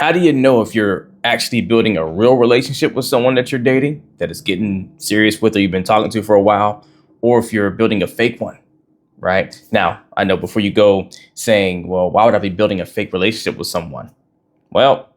How do you know if you're actually building a real relationship with someone that you're dating, that is getting serious with, or you've been talking to for a while, or if you're building a fake one, right? Now, I know before you go saying, well, why would I be building a fake relationship with someone? Well,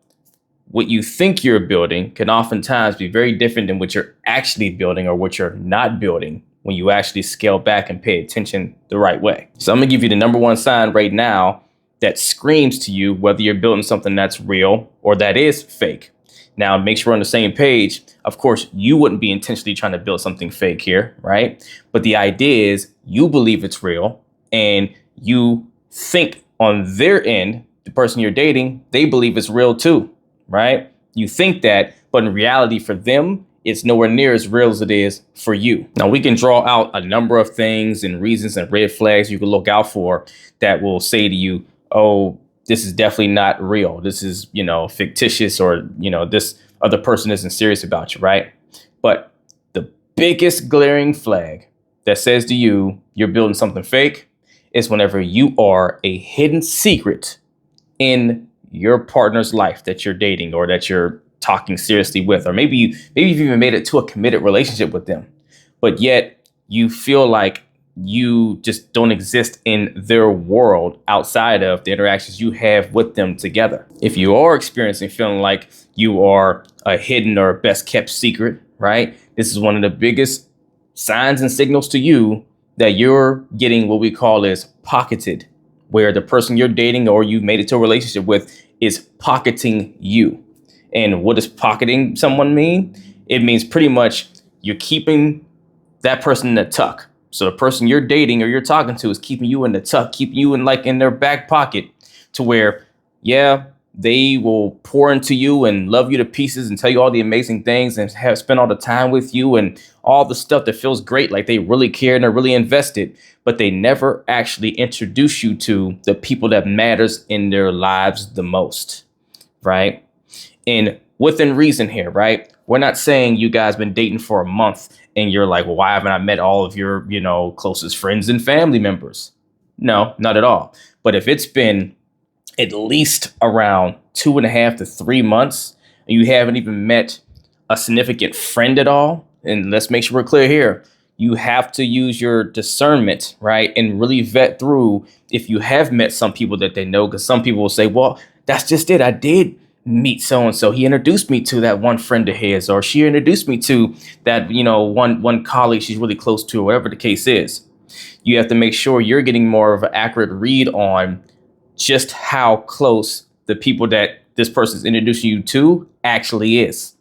what you think you're building can oftentimes be very different than what you're actually building or what you're not building when you actually scale back and pay attention the right way. So I'm gonna give you the number one sign right now that screams to you whether you're building something that's real or that is fake. Now, make sure we're on the same page. Of course, you wouldn't be intentionally trying to build something fake here, right? But the idea is you believe it's real and you think on their end, the person you're dating, they believe it's real too, right? You think that, but in reality for them, it's nowhere near as real as it is for you. Now, we can draw out a number of things and reasons and red flags you can look out for that will say to you, oh, this is definitely not real. This is, fictitious, or, this other person isn't serious about you, right? But the biggest glaring flag that says to you, you're building something fake is whenever you are a hidden secret in your partner's life that you're dating or that you're talking seriously with, or maybe you've even made it to a committed relationship with them, but yet you feel like you just don't exist in their world outside of the interactions you have with them together. If you are experiencing feeling like you are a hidden or best kept secret, right? This is one of the biggest signs and signals to you that you're getting what we call is pocketed, where the person you're dating or you've made it to a relationship with is pocketing you. And what does pocketing someone mean? It means pretty much you're keeping that person in the tuck. So the person you're dating or you're talking to is keeping you in the tuck, keeping you in their back pocket, to where, yeah, they will pour into you and love you to pieces and tell you all the amazing things and have spent all the time with you and all the stuff that feels great, like they really care and are really invested, but they never actually introduce you to the people that matters in their lives the most, right? And within reason here, right? We're not saying you guys been dating for a month and you're like, well, why haven't I met all of your, closest friends and family members? No, not at all. But if it's been at least around 2.5 to 3 months, and you haven't even met a significant friend at all, and let's make sure we're clear here, you have to use your discernment, right? And really vet through if you have met some people that they know, because some people will say, well, that's just it. I did meet so-and-so. He introduced me to that one friend of his, or she introduced me to that, one colleague she's really close to, or whatever the case is. You have to make sure you're getting more of an accurate read on just how close the people that this person's introducing you to actually is,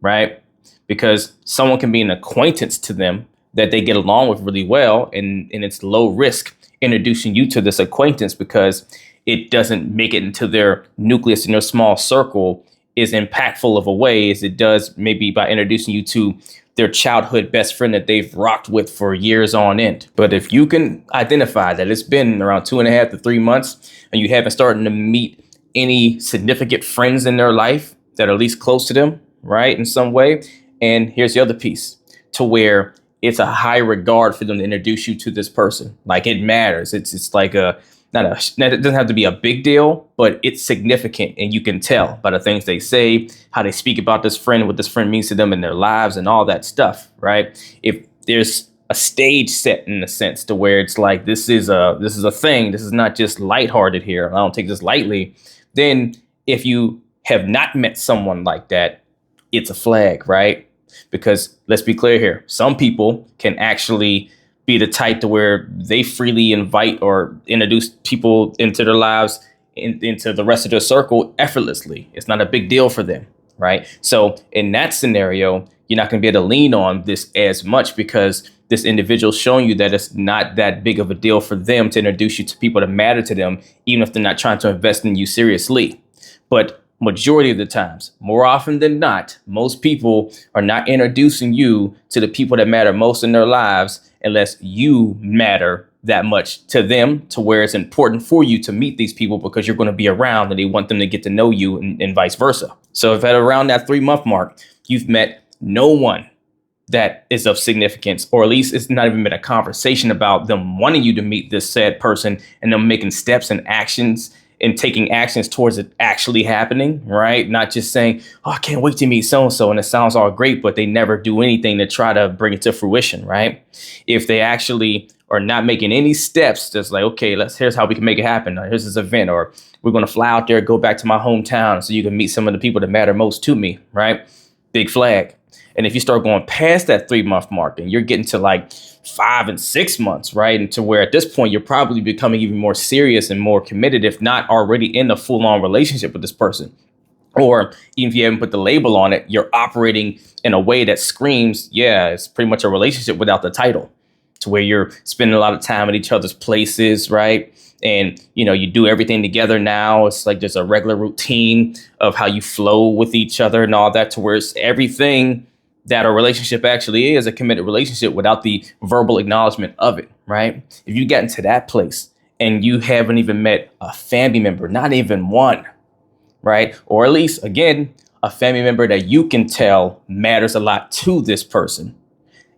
right? Because someone can be an acquaintance to them that they get along with really well, and it's low risk introducing you to this acquaintance because it doesn't make it into their nucleus in their small circle is impactful of a way as it does maybe by introducing you to their childhood best friend that they've rocked with for years on end. But if you can identify that it's been around 2.5 to 3 months and you haven't started to meet any significant friends in their life that are at least close to them, right, in some way. And here's the other piece, to where it's a high regard for them to introduce you to this person. Like, it matters. It's like it doesn't have to be a big deal, but it's significant. And you can tell by the things they say, how they speak about this friend, what this friend means to them in their lives and all that stuff, right? If there's a stage set in a sense to where it's like, this is a thing, this is not just lighthearted here, I don't take this lightly, then if you have not met someone like that, it's a flag, right? Because let's be clear here, some people can actually be the type to where they freely invite or introduce people into their lives, into the rest of their circle effortlessly. It's not a big deal for them, right? So in that scenario, you're not going to be able to lean on this as much because this individual showing you that it's not that big of a deal for them to introduce you to people that matter to them, even if they're not trying to invest in you seriously. But majority of the times, more often than not, most people are not introducing you to the people that matter most in their lives unless you matter that much to them, to where it's important for you to meet these people because you're going to be around and they want them to get to know you, and vice versa. So if at around that 3-month mark, you've met no one that is of significance, or at least it's not even been a conversation about them wanting you to meet this said person and them making steps and actions and taking actions towards it actually happening, right? Not just saying, oh, I can't wait to meet so-and-so, and it sounds all great, but they never do anything to try to bring it to fruition, right? If they actually are not making any steps, just like, okay, here's how we can make it happen. Or here's this event, or we're going to fly out there, go back to my hometown so you can meet some of the people that matter most to me, right? Big flag. And if you start going past that 3-month mark and you're getting to like 5 and 6 months, right? And to where at this point, you're probably becoming even more serious and more committed, if not already in a full on relationship with this person. Or even if you haven't put the label on it, you're operating in a way that screams, yeah, it's pretty much a relationship without the title, to where you're spending a lot of time at each other's places, right? And, you do everything together now. It's like there's a regular routine of how you flow with each other and all that, to where it's everything that a relationship actually is, a committed relationship, without the verbal acknowledgement of it, right? If you get into that place and you haven't even met a family member, not even one, right? Or at least, again, a family member that you can tell matters a lot to this person,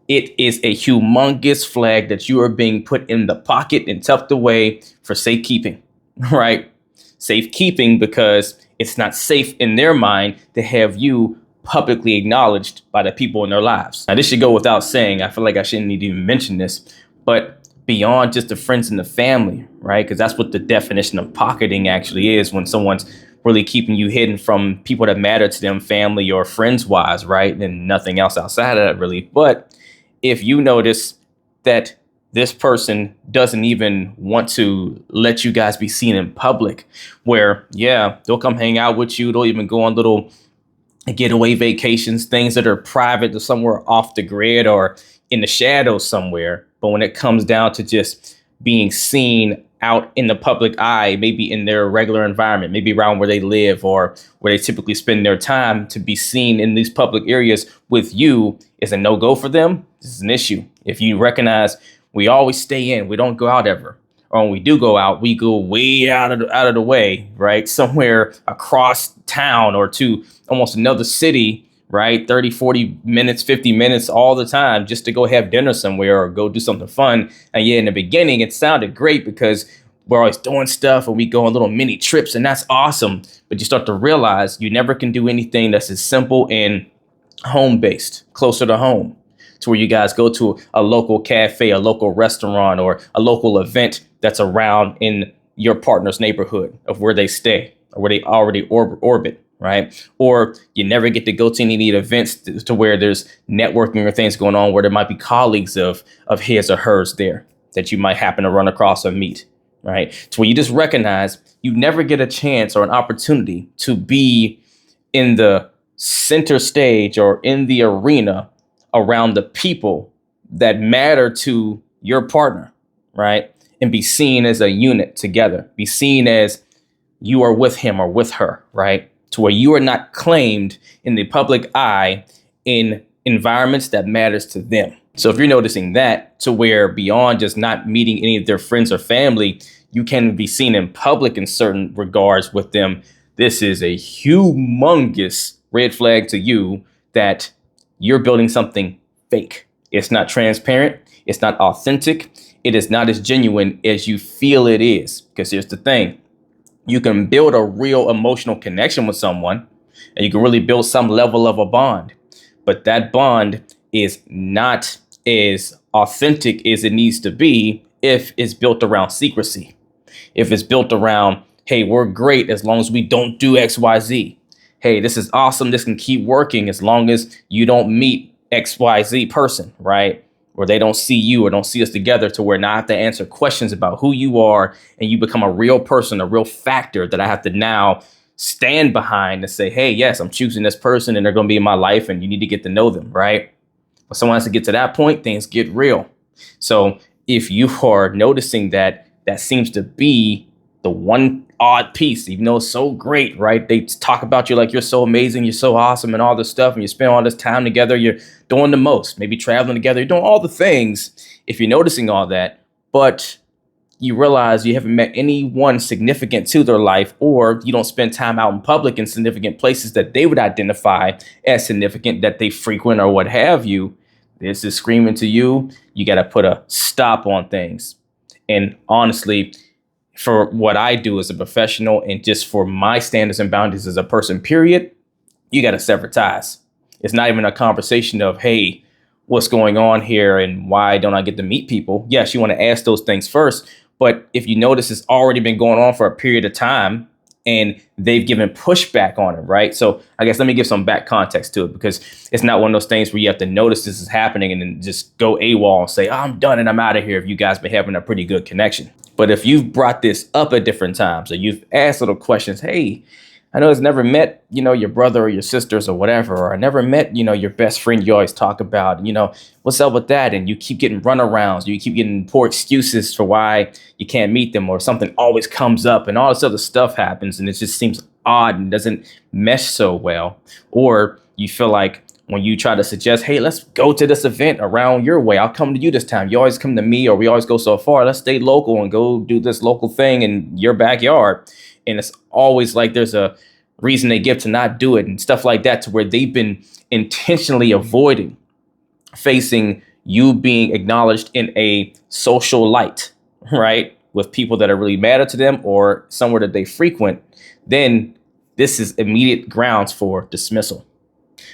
it is a humongous flag that you are being put in the pocket and tucked away for safekeeping, right? Safekeeping, because it's not safe in their mind to have you publicly acknowledged by the people in their lives. Now, this should go without saying. I feel like I shouldn't need to even mention this, but beyond just the friends and the family, right? Because that's what the definition of pocketing actually is, when someone's really keeping you hidden from people that matter to them, family or friends wise, right? And nothing else outside of that, really. But if you notice that this person doesn't even want to let you guys be seen in public, where, yeah, they'll come hang out with you, they'll even go on little getaway vacations, things that are private or somewhere off the grid or in the shadows somewhere. But when it comes down to just being seen out in the public eye, maybe in their regular environment, maybe around where they live or where they typically spend their time, to be seen in these public areas with you is a no-go for them. This is an issue. If you recognize we always stay in, we don't go out ever. Or when we do go out, we go way out of the way, right? Somewhere across town or to almost another city, right? 30, 40 minutes, 50 minutes all the time just to go have dinner somewhere or go do something fun. And yeah, in the beginning, it sounded great because we're always doing stuff and we go on little mini trips, and that's awesome. But you start to realize you never can do anything that's as simple and home-based, closer to home, to where you guys go to a local cafe, a local restaurant, or a local event that's around in your partner's neighborhood of where they stay or where they already orbit, right? Or you never get to go to any of the events to where there's networking or things going on where there might be colleagues of his or hers there that you might happen to run across or meet, right? To where you just recognize you never get a chance or an opportunity to be in the center stage or in the arena around the people that matter to your partner, right? And be seen as a unit together, be seen as you are with him or with her, right? To where you are not claimed in the public eye in environments that matters to them. So if you're noticing that, to where beyond just not meeting any of their friends or family, you can be seen in public in certain regards with them, this is a humongous red flag to you that you're building something fake. It's not transparent. It's not authentic. It is not as genuine as you feel it is. Because here's the thing. You can build a real emotional connection with someone, and you can really build some level of a bond. But that bond is not as authentic as it needs to be if it's built around secrecy. If it's built around, hey, we're great as long as we don't do X, Y, Z. Hey, this is awesome. This can keep working as long as you don't meet XYZ person, right? Or they don't see you or don't see us together, to where now I have to answer questions about who you are and you become a real person, a real factor that I have to now stand behind and say, hey, yes, I'm choosing this person and they're going to be in my life and you need to get to know them, right? But someone has to get to that point, things get real. So if you are noticing that seems to be the one odd piece, even though it's so great, right? They talk about you like you're so amazing, you're so awesome and all this stuff, and you spend all this time together, you're doing the most, maybe traveling together, you're doing all the things. If you're noticing all that, but you realize you haven't met anyone significant to their life, or you don't spend time out in public in significant places that they would identify as significant that they frequent or what have you, this is screaming to you, you got to put a stop on things. And honestly, for what I do as a professional and just for my standards and boundaries as a person, period, you got to sever ties. It's not even a conversation of, hey, what's going on here and why don't I get to meet people? Yes, you want to ask those things first. But if you notice it's already been going on for a period of time and they've given pushback on it, right? So I guess let me give some back context to it, because it's not one of those things where you have to notice this is happening and then just go AWOL and say, oh, I'm done and I'm out of here if you guys been having a pretty good connection. But if you've brought this up at different times or you've asked little questions, hey, I know it's never met, your brother or your sisters or whatever, or I never met, your best friend you always talk about, what's up with that? And you keep getting runarounds, you keep getting poor excuses for why you can't meet them, or something always comes up and all this other stuff happens and it just seems odd and doesn't mesh so well. Or you feel like when you try to suggest, hey, let's go to this event around your way, I'll come to you this time. You always come to me, or we always go so far. Let's stay local and go do this local thing in your backyard. And it's always like there's a reason they give to not do it and stuff like that, to where they've been intentionally avoiding facing you being acknowledged in a social light, right? With people that are really matter to them or somewhere that they frequent. Then this is immediate grounds for dismissal,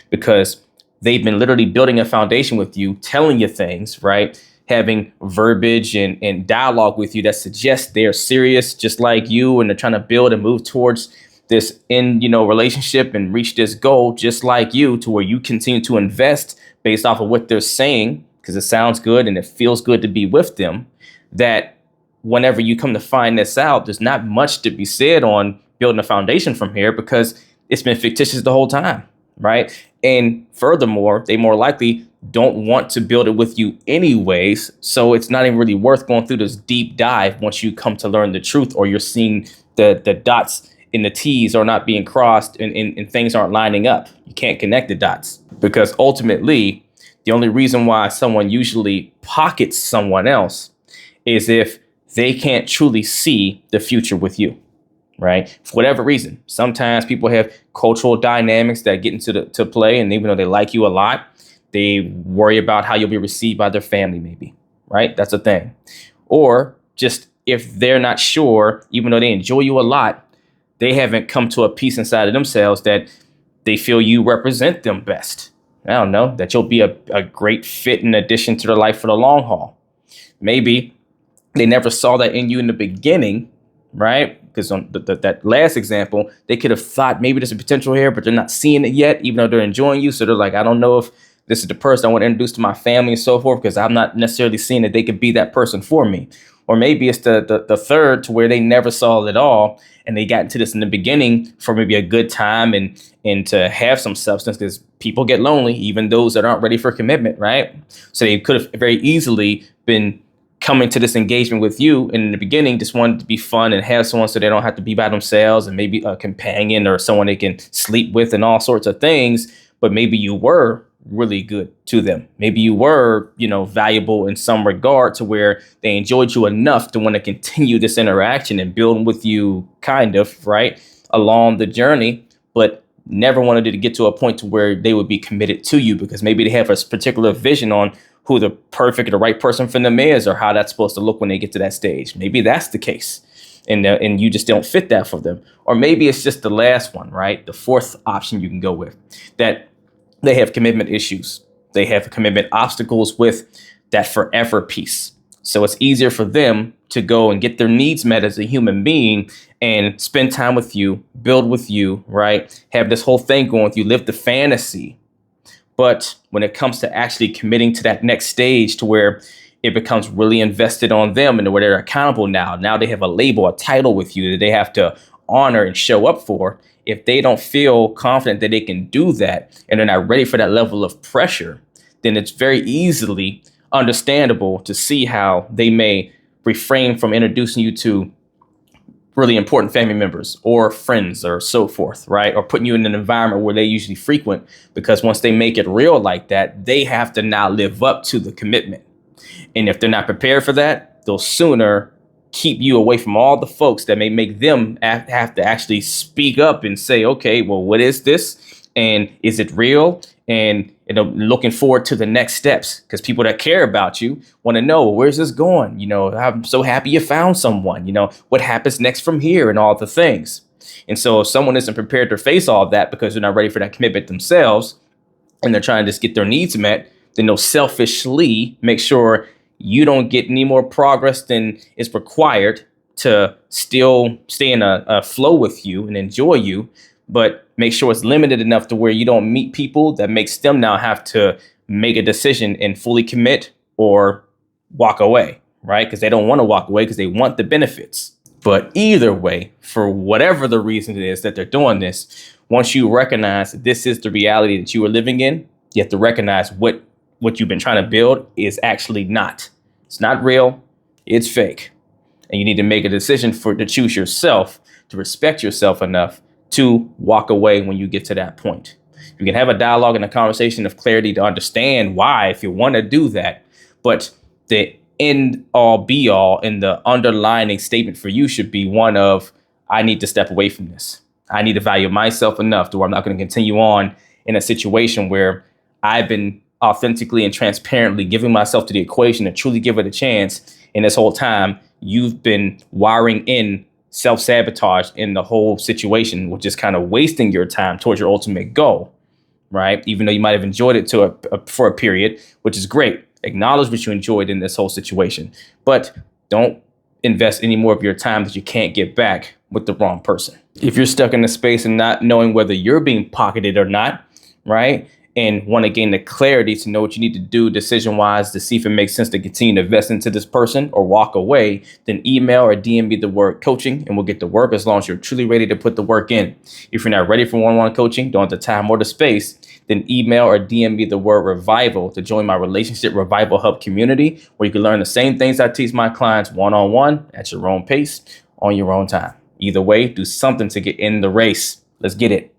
because they've been literally building a foundation with you, telling you things, right? Having verbiage and dialogue with you that suggests they're serious, just like you, and they're trying to build and move towards this relationship and reach this goal, just like you, to where you continue to invest based off of what they're saying, because it sounds good and it feels good to be with them. That whenever you come to find this out, there's not much to be said on building a foundation from here, because it's been fictitious the whole time, right? And furthermore, they more likely don't want to build it with you anyways. So it's not even really worth going through this deep dive once you come to learn the truth, or you're seeing the dots in the T's are not being crossed and things aren't lining up. You can't connect the dots, because ultimately the only reason why someone usually pockets someone else is if they can't truly see the future with you. Right? For whatever reason, sometimes people have cultural dynamics that get into play, and even though they like you a lot, they worry about how you'll be received by their family, maybe. Right? That's a thing. Or just if they're not sure, even though they enjoy you a lot, they haven't come to a peace inside of themselves that they feel you represent them best. I don't know, that you'll be a great fit in addition to their life for the long haul. Maybe they never saw that in you in the beginning, right? Because on that last example, they could have thought maybe there's a potential here, but they're not seeing it yet, even though they're enjoying you. So they're like, I don't know if this is the person I want to introduce to my family and so forth, because I'm not necessarily seeing that they could be that person for me. Or maybe it's the third, to where they never saw it at all, and they got into this in the beginning for maybe a good time and to have some substance, because people get lonely, even those that aren't ready for commitment, right? So they could have very easily been coming to this engagement with you, and in the beginning just wanted to be fun and have someone so they don't have to be by themselves, and maybe a companion or someone they can sleep with and all sorts of things. But maybe you were really good to them. Maybe you were, valuable in some regard, to where they enjoyed you enough to want to continue this interaction and build with you, kind of, right, along the journey, but never wanted it to get to a point to where they would be committed to you, because maybe they have a particular vision on who the perfect or the right person for them is, or how that's supposed to look when they get to that stage. Maybe that's the case. And you just don't fit that for them. Or maybe it's just the last one, right? The fourth option you can go with, that they have commitment issues. They have commitment obstacles with that forever piece. So it's easier for them to go and get their needs met as a human being and spend time with you, build with you, right? Have this whole thing going with you, live the fantasy. But when it comes to actually committing to that next stage, to where it becomes really invested on them and where they're accountable now they have a label, a title with you that they have to honor and show up for. If they don't feel confident that they can do that, and they're not ready for that level of pressure, then it's very easily understandable to see how they may refrain from introducing you to really important family members or friends or so forth, right? Or putting you in an environment where they usually frequent, because once they make it real like that, they have to now live up to the commitment. And if they're not prepared for that, they'll sooner keep you away from all the folks that may make them have to actually speak up and say, okay, well, what is this? And is it real? and looking forward to the next steps, because people that care about you want to know, well, where's this going? I'm so happy you found someone. What happens next from here and all the things. And so if someone isn't prepared to face all of that because they're not ready for that commitment themselves, and they're trying to just get their needs met, then they'll selfishly make sure you don't get any more progress than is required to still stay in a flow with you and enjoy you, but make sure it's limited enough to where you don't meet people that makes them now have to make a decision and fully commit or walk away, right? Because they don't want to walk away because they want the benefits. But either way, for whatever the reason it is that they're doing this, once you recognize that this is the reality that you are living in, you have to recognize what you've been trying to build is actually not. It's not real. It's fake. And you need to make a decision to choose yourself, to respect yourself enough to walk away when you get to that point. You can have a dialogue and a conversation of clarity to understand why, if you want to do that. But the end all be all and the underlining statement for you should be one of, I need to step away from this. I need to value myself enough to where I'm not going to continue on in a situation where I've been authentically and transparently giving myself to the equation to truly give it a chance. And this whole time, you've been wiring in self-sabotage in the whole situation, which is kind of wasting your time towards your ultimate goal, right? Even though you might have enjoyed it for a period, which is great. Acknowledge what you enjoyed in this whole situation, but don't invest any more of your time that you can't get back with the wrong person. If you're stuck in a space and not knowing whether you're being pocketed or not, right? And want to gain the clarity to know what you need to do decision-wise to see if it makes sense to continue to invest into this person or walk away, then email or DM me the word coaching and we'll get to work as long as you're truly ready to put the work in. If you're not ready for one-on-one coaching, don't have the time or the space, then email or DM me the word revival to join my Relationship Revival Hub community, where you can learn the same things I teach my clients one-on-one at your own pace, on your own time. Either way, do something to get in the race. Let's get it.